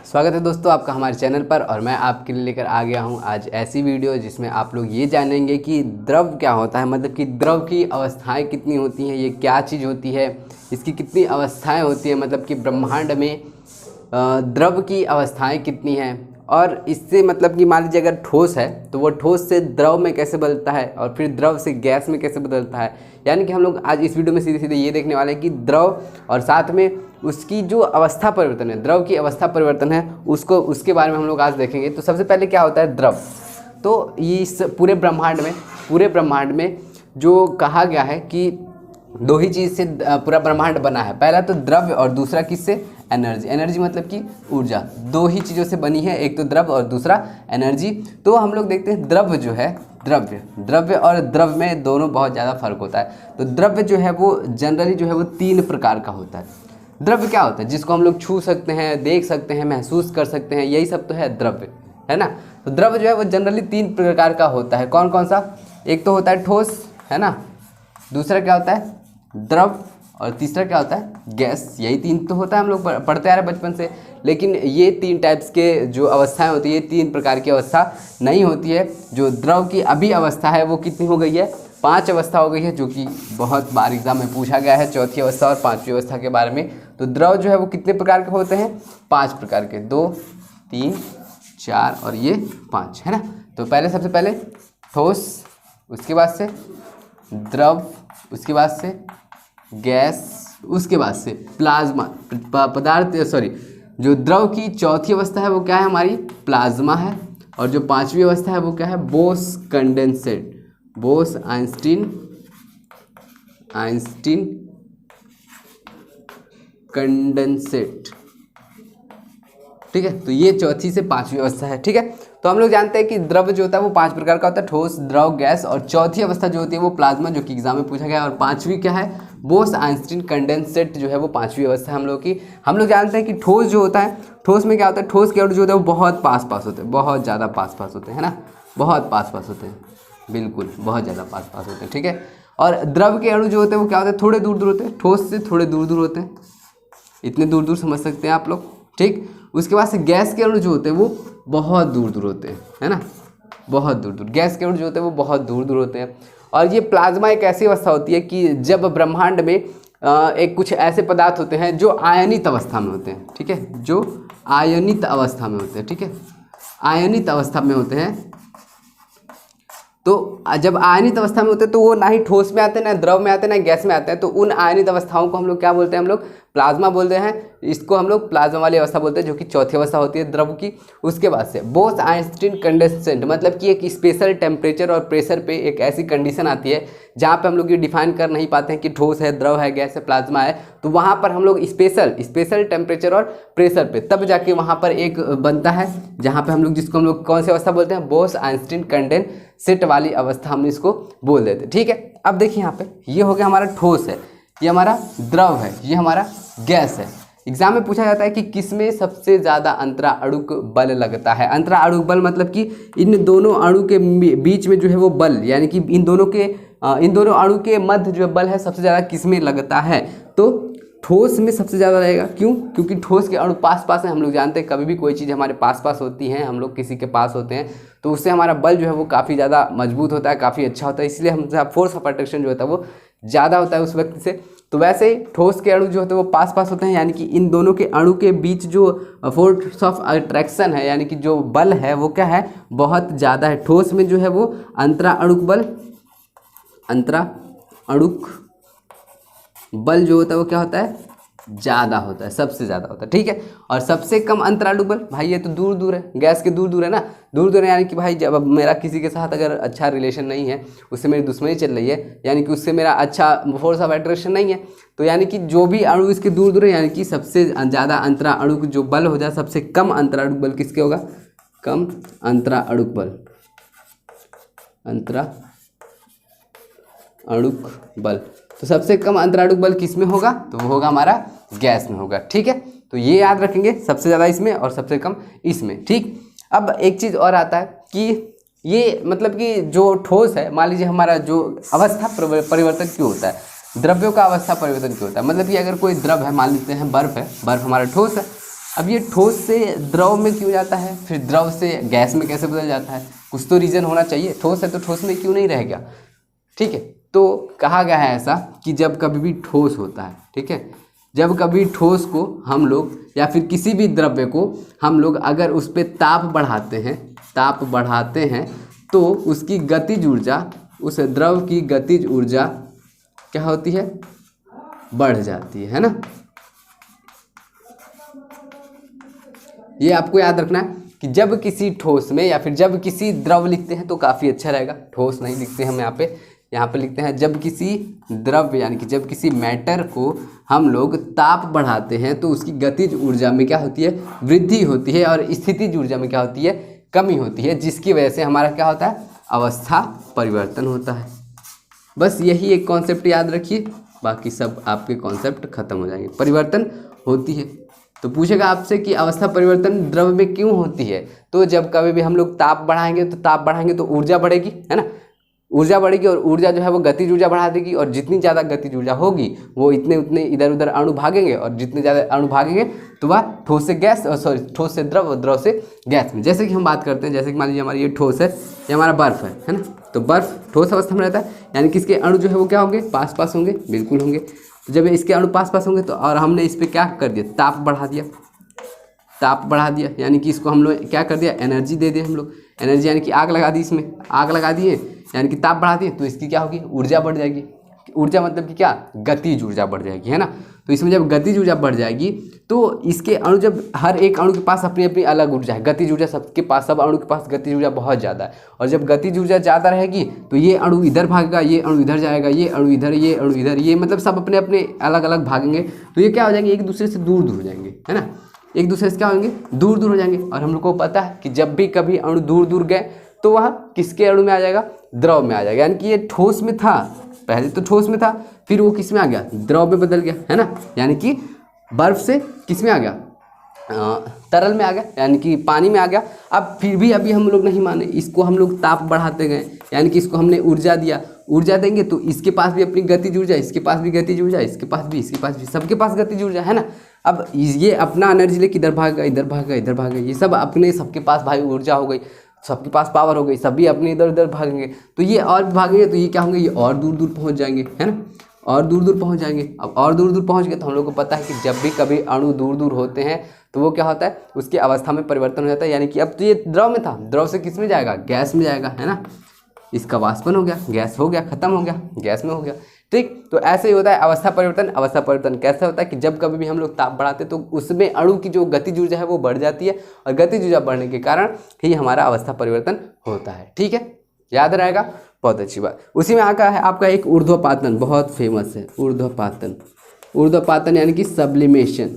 स्वागत है दोस्तों आपका हमारे चैनल पर। और मैं आपके लिए लेकर आ गया हूं आज ऐसी वीडियो जिसमें आप लोग ये जानेंगे कि द्रव क्या होता है, मतलब कि द्रव की अवस्थाएं कितनी होती हैं, ये क्या चीज़ होती है, इसकी कितनी अवस्थाएं होती हैं, मतलब कि ब्रह्मांड में द्रव की अवस्थाएं कितनी हैं। और इससे मतलब कि मान लीजिए अगर ठोस है तो वो ठोस से द्रव में कैसे बदलता है और फिर द्रव से गैस में कैसे बदलता है। यानी कि हम लोग आज इस वीडियो में सीधे सीधे ये देखने वाले हैं कि द्रव और साथ में उसकी जो अवस्था परिवर्तन है, द्रव की अवस्था परिवर्तन है, उसके बारे में हम लोग आज देखेंगे। तो सबसे पहले क्या होता है द्रव। तो इस पूरे ब्रह्मांड में जो कहा गया है कि दो ही चीज़ से पूरा ब्रह्मांड बना है। पहला तो द्रव्य और दूसरा किससे, एनर्जी। एनर्जी मतलब कि ऊर्जा। दो ही चीज़ों से बनी है, एक तो द्रव्य और दूसरा एनर्जी। तो हम लोग देखते हैं द्रव्य जो है, द्रव्य और द्रव में दोनों बहुत ज़्यादा फर्क होता है। तो द्रव्य जो है वो जनरली जो है वो 3 प्रकार का होता है। द्रव्य क्या होता है, जिसको हम लोग छू सकते हैं, देख सकते हैं, महसूस कर सकते हैं, यही सब तो है द्रव्य, है ना। तो द्रव्य जो है वो जनरली 3 प्रकार का होता है। कौन कौन सा? एक तो होता है ठोस, है ना, दूसरा क्या होता है द्रव, और तीसरा क्या होता है गैस। यही 3 तो होता है, हम लोग पढ़ते आ रहे हैं बचपन से। लेकिन ये 3 टाइप्स के जो अवस्थाएं होती है, ये 3 प्रकार की अवस्था नहीं होती है। जो द्रव की अभी अवस्था है वो कितनी हो गई है, 5 अवस्था हो गई है, जो कि बहुत बार एग्जाम में पूछा गया है, चौथी अवस्था और 5वीं अवस्था के बारे में। तो द्रव जो है वो कितने प्रकार के होते हैं, 5 प्रकार के, 2, 3, 4 और ये 5, है ना। तो सबसे पहले ठोस, उसके बाद से द्रव, उसके बाद से गैस, उसके बाद से प्लाज्मा पदार्थ, जो द्रव की चौथी अवस्था है वो क्या है हमारी, प्लाज्मा है। और जो 5वीं अवस्था है वो क्या है, Bose condensate, Bose Einstein condensate, ठीक है। तो ये चौथी से 5वीं अवस्था है, ठीक है। तो हम लोग जानते हैं कि द्रव्य जो होता है वो 5 प्रकार का होता है, ठोस, द्रव, गैस, और चौथी अवस्था जो होती है वो प्लाज्मा, जो कि एग्जाम में पूछा गया है। और 5वीं क्या है, बोस आइंस्टीन कंडेंसेट, जो है वो 5वीं अवस्था है हम लोग की। हम लोग जानते हैं कि ठोस जो होता है, ठोस में क्या होता है, ठोस के अणु जो होता है वो बहुत पास होते हैं, बहुत ज़्यादा पास होते हैं, है ना, बहुत पास होते हैं, बिल्कुल बहुत ज़्यादा पास होते हैं, ठीक है। और द्रव के अणु जो होते हैं वो क्या होते हैं, थोड़े दूर होते हैं, ठोस से थोड़े दूर होते हैं, इतने दूर समझ सकते हैं आप लोग, ठीक। उसके बाद से गैस के अणु जो होते हैं वो बहुत दूर होते हैं, है ना, बहुत दूर। गैस के अणु जो होते हैं वो बहुत दूर होते हैं। और ये प्लाज्मा एक ऐसी अवस्था होती है कि जब ब्रह्मांड में एक कुछ ऐसे पदार्थ होते हैं जो आयनित अवस्था में होते हैं, ठीक है, जो आयनित अवस्था में होते हैं, ठीक है, आयनित अवस्था में होते हैं। तो जब आयनित अवस्था में होते हैं तो वो ना ही ठोस में आते हैं, ना द्रव में आते हैं, ना गैस में आते हैं। तो उन आयनित अवस्थाओं को हम लोग क्या बोलते हैं, हम लोग प्लाज्मा बोलते हैं। इसको हम लोग प्लाज्मा वाली अवस्था बोलते हैं, जो कि चौथी अवस्था होती है द्रव की। उसके बाद से बोस आइंस्टीन कंडेंसेट, मतलब कि एक स्पेशल टेम्परेचर और प्रेशर पे एक ऐसी कंडीशन आती है जहाँ पे हम लोग ये डिफाइन कर नहीं पाते हैं कि ठोस है, द्रव है, गैस है, प्लाज्मा है। तो वहाँ पर हम लोग स्पेशल टेम्परेचर और प्रेशर पे तब जाके वहाँ पर एक बनता है, जहाँ पे हम लोग, जिसको हम लोग कौन सी अवस्था बोलते हैं, बोस आइंस्टीन कंडेंसेट वाली अवस्था हम इसको बोल देते हैं, ठीक है। अब देखिए यहाँ पे ये हो गया हमारा ठोस है, ये हमारा द्रव है, ये हमारा गैस है। एग्जाम में पूछा जाता है कि किसमें सबसे ज़्यादा अंतरा अणुक बल लगता है। अंतरा अणुक बल मतलब कि इन दोनों अणु के बीच में जो है वो बल, यानी कि इन दोनों अणु के मध्य जो बल है सबसे ज़्यादा किसमें लगता है। तो ठोस में सबसे ज़्यादा रहेगा। क्यों? क्योंकि ठोस के अणु पास है। हम लोग जानते हैं कभी भी कोई चीज़ हमारे पास होती है, हम लोग किसी के पास होते हैं तो उससे हमारा बल जो है वो काफ़ी ज़्यादा मजबूत होता है, काफ़ी अच्छा होता है, इसलिए हम फोर्स ऑफ अट्रैक्शन जो होता है वो ज़्यादा होता है उस व्यक्ति से। तो वैसे ही ठोस के अणु जो होते हैं वो पास होते हैं, यानी कि इन दोनों के अणु के बीच जो फोर्स ऑफ अट्रैक्शन है, यानी कि जो बल है वो क्या है, बहुत ज़्यादा है। ठोस में जो है वो अंतरा अणुक बल जो होता है वो क्या होता है, ज़्यादा होता है, सबसे ज़्यादा होता है, ठीक है। और सबसे कम अंतरालु बल, भाई ये तो दूर है, गैस के दूर है ना, दूर है, यानी कि भाई जब अब मेरा किसी के साथ अगर अच्छा रिलेशन नहीं है, उससे मेरी दुश्मनी चल रही है, यानी कि उससे मेरा अच्छा फोर्स ऑफ अट्रैक्शन नहीं है, तो यानी कि जो भी अणु इसके दूर है, यानी कि सबसे ज़्यादा अंतरा अणुक जो बल हो जाए, सबसे कम अंतराणुक बल किसके होगा, कम अंतरा अणुक बल, अंतरा अणुक बल। तो सबसे कम अंतराणुक बल किस में होगा, तो वो होगा हमारा गैस में होगा, ठीक है। तो ये याद रखेंगे, सबसे ज़्यादा इसमें और सबसे कम इसमें, ठीक। अब एक चीज़ और आता है कि ये मतलब कि जो ठोस है, मान लीजिए हमारा जो अवस्था परिवर्तन क्यों होता है, द्रव्यों का अवस्था परिवर्तन क्यों होता है। मतलब कि अगर कोई द्रव है, मान लेते हैं बर्फ़ है, बर्फ़ हमारा ठोस है, अब ये ठोस से द्रव में क्यों जाता है, फिर द्रव से गैस में कैसे बदल जाता है, कुछ तो रीज़न होना चाहिए। ठोस है तो ठोस में क्यों नहीं रह गया, ठीक है। तो कहा गया है ऐसा कि जब कभी भी ठोस होता है, ठीक है, जब कभी ठोस को हम लोग या फिर किसी भी द्रव्य को हम लोग अगर उस पर ताप बढ़ाते हैं तो उसकी गतिज ऊर्जा, उस द्रव की गतिज ऊर्जा क्या होती है, बढ़ जाती है ना। ये आपको याद रखना है कि जब किसी ठोस में या फिर जब किसी द्रव लिखते हैं तो काफ़ी अच्छा रहेगा, ठोस नहीं लिखते हम यहाँ पे लिखते हैं जब किसी द्रव्य यानी कि जब किसी मैटर को हम लोग ताप बढ़ाते हैं तो उसकी गतिज ऊर्जा में क्या होती है, वृद्धि होती है, और स्थितिज ऊर्जा में क्या होती है, कमी होती है, जिसकी वजह से हमारा क्या होता है, अवस्था परिवर्तन होता है। बस यही एक कॉन्सेप्ट याद रखिए, बाकी सब आपके कॉन्सेप्ट खत्म हो जाएंगे। परिवर्तन होती है तो पूछेगा आपसे कि अवस्था परिवर्तन द्रव में क्यों होती है, तो जब कभी भी हम लोग ताप बढ़ाएंगे तो ऊर्जा बढ़ेगी, है ना, ऊर्जा बढ़ेगी, और ऊर्जा जो है वो गतिज ऊर्जा बढ़ा देगी, और जितनी ज़्यादा गतिज ऊर्जा होगी वो इतने उतने इधर उधर अणु भागेंगे, और जितने ज़्यादा अणु भागेंगे तो वह ठोस से गैस, ठोस से द्रव, द्रव से गैस में। जैसे कि हम बात करते हैं, जैसे कि मान लीजिए हमारी ये ठोस है, ये हमारा बर्फ़ है ना, तो बर्फ़ ठोस अवस्था में रहता है, यानी कि इसके अणु जो है वो क्या होंगे, पास पास होंगे, बिल्कुल होंगे। तो जब इसके अणु पास पास होंगे तो और हमने इस पर क्या कर दिया, ताप बढ़ा दिया, यानी कि इसको हम लोग क्या कर दिया, एनर्जी दे दिए हम लोग, एनर्जी यानी कि आग लगा दी, इसमें आग लगा दिए यानी कि ताप बढ़ा दिए, तो इसकी क्या होगी, ऊर्जा बढ़ जाएगी। ऊर्जा मतलब कि क्या, गतिज ऊर्जा बढ़ जाएगी, है ना। तो इसमें जब गतिज ऊर्जा बढ़ जाएगी तो इसके अणु, जब हर एक अणु के पास अपनी अपनी अलग ऊर्जा है, गतिज ऊर्जा सबके पास, सब अणु के पास गतिज ऊर्जा बहुत ज़्यादा है, और जब गतिज ऊर्जा ज़्यादा रहेगी तो ये अणु इधर भागेगा, ये अणु इधर जाएगा, ये अणु इधर, ये अणु इधर, ये मतलब सब अपने अपने अलग अलग भागेंगे, तो ये क्या हो जाएंगे, एक दूसरे से दूर दूर हो जाएंगे, है ना, एक दूसरे से क्या होंगे, दूर दूर हो जाएंगे। और हम लोग को पता है कि जब भी कभी अणु दूर दूर गए तो वह किसके अणु में आ जाएगा, द्रव में आ जाएगा, यानी कि ये ठोस में था, पहले तो ठोस में था, फिर वो किस में आ गया, द्रव में बदल गया, है ना, यानी कि बर्फ से किस में आ गया, तरल में आ गया, यानी कि पानी में आ गया। अब फिर भी अभी हम लोग नहीं माने, इसको हम लोग ताप बढ़ाते गए, यानी कि इसको हमने ऊर्जा दिया, ऊर्जा देंगे तो इसके पास भी अपनी गतिज ऊर्जा, इसके पास भी गतिज ऊर्जा, इसके पास भी, इसके पास भी, सबके पास गतिज ऊर्जा, है ना। अब ये अपना एनर्जी लेके इधर भागेगा, इधर भागेगा, इधर भागेगा, ये सब अपने, सबके पास भाई ऊर्जा हो गई, सबके पास पावर हो गई, सभी अपने इधर उधर भागेंगे, तो ये और भी भागेंगे, तो ये क्या होंगे, ये और दूर दूर पहुंच जाएंगे, है ना, और दूर दूर पहुंच जाएंगे। अब और दूर दूर पहुंच गए तो हम लोग को पता है कि जब भी कभी अणु दूर दूर होते हैं तो वो क्या होता है, उसकी अवस्था में परिवर्तन हो जाता है, यानी कि अब तो ये द्रव में था, द्रव से किस में जाएगा, गैस में जाएगा, है ना, इसका वाष्पन हो गया, गैस हो गया, खत्म हो गया, गैस में हो गया, ठीक। तो ऐसे ही होता है अवस्था परिवर्तन। अवस्था परिवर्तन कैसे होता है कि जब कभी भी हम लोग ताप बढ़ाते हैं तो उसमें अणु की जो गतिज ऊर्जा है वो बढ़ जाती है, और गतिज ऊर्जा बढ़ने के कारण ही हमारा अवस्था परिवर्तन होता है, ठीक है, याद रहेगा, बहुत अच्छी बात। उसी में आका है आपका एक ऊर्ध्वपातन, बहुत फेमस है ऊर्ध्वपातन, ऊर्ध्वपातन यानी कि सब्लिमेशन,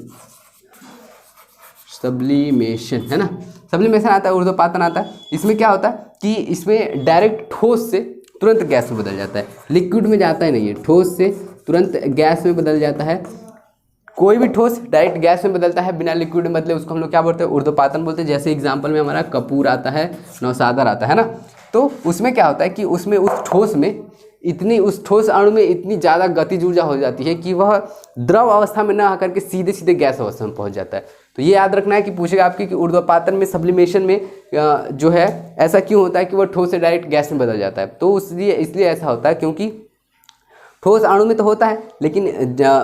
सब्लिमेशन, है ना, सब्लिमेशन आता है, ऊर्ध्वपातन आता है। इसमें क्या होता है कि इसमें डायरेक्ट ठोस से तुरंत गैस में बदल जाता है, लिक्विड में जाता ही नहीं है, ठोस से तुरंत गैस में बदल जाता है। कोई भी ठोस डायरेक्ट गैस में बदलता है बिना लिक्विड में बदले, उसको हम लोग क्या बोलते हैं, ऊर्ध्वपातन बोलते हैं। जैसे एग्जांपल में हमारा कपूर आता है, नौसागर आता है ना, तो उसमें क्या होता है कि उसमें उस ठोस में इतनी, उस ठोस अणु में इतनी ज़्यादा गतिज ऊर्जा हो जाती है कि वह द्रव अवस्था में न आकर के सीधे सीधे गैस अवस्था में पहुंच जाता है। तो ये याद रखना है कि पूछेगा आपकी कि ऊर्ध्वपातन में, सब्लिमेशन में जो है ऐसा क्यों होता है कि वह ठोस से डायरेक्ट गैस में बदल जाता है। तो इसलिए ऐसा होता है क्योंकि ठोस अणु में तो होता है, लेकिन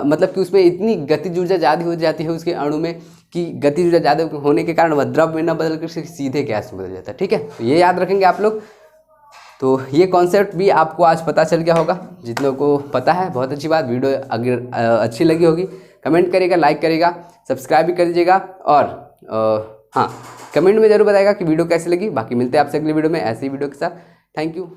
मतलब कि उसमें इतनी गतिज ऊर्जा ज़्यादा हो जाती है उसके अणु में कि गतिज ऊर्जा ज़्यादा होने के कारण वह द्रव में न बदल कर सीधे गैस में बदल जाता है, ठीक है। तो ये याद रखेंगे आप लोग। तो ये कॉन्सेप्ट भी आपको आज पता चल गया होगा, जितनों को पता है बहुत अच्छी बात। वीडियो अगर अच्छी लगी होगी कमेंट करिएगा, लाइक करिएगा, सब्सक्राइब भी कर दीजिएगा, और हाँ, कमेंट में ज़रूर बताइएगा कि वीडियो कैसी लगी। बाकी मिलते हैं आपसे अगली वीडियो में ऐसे ही वीडियो के साथ। Thank you.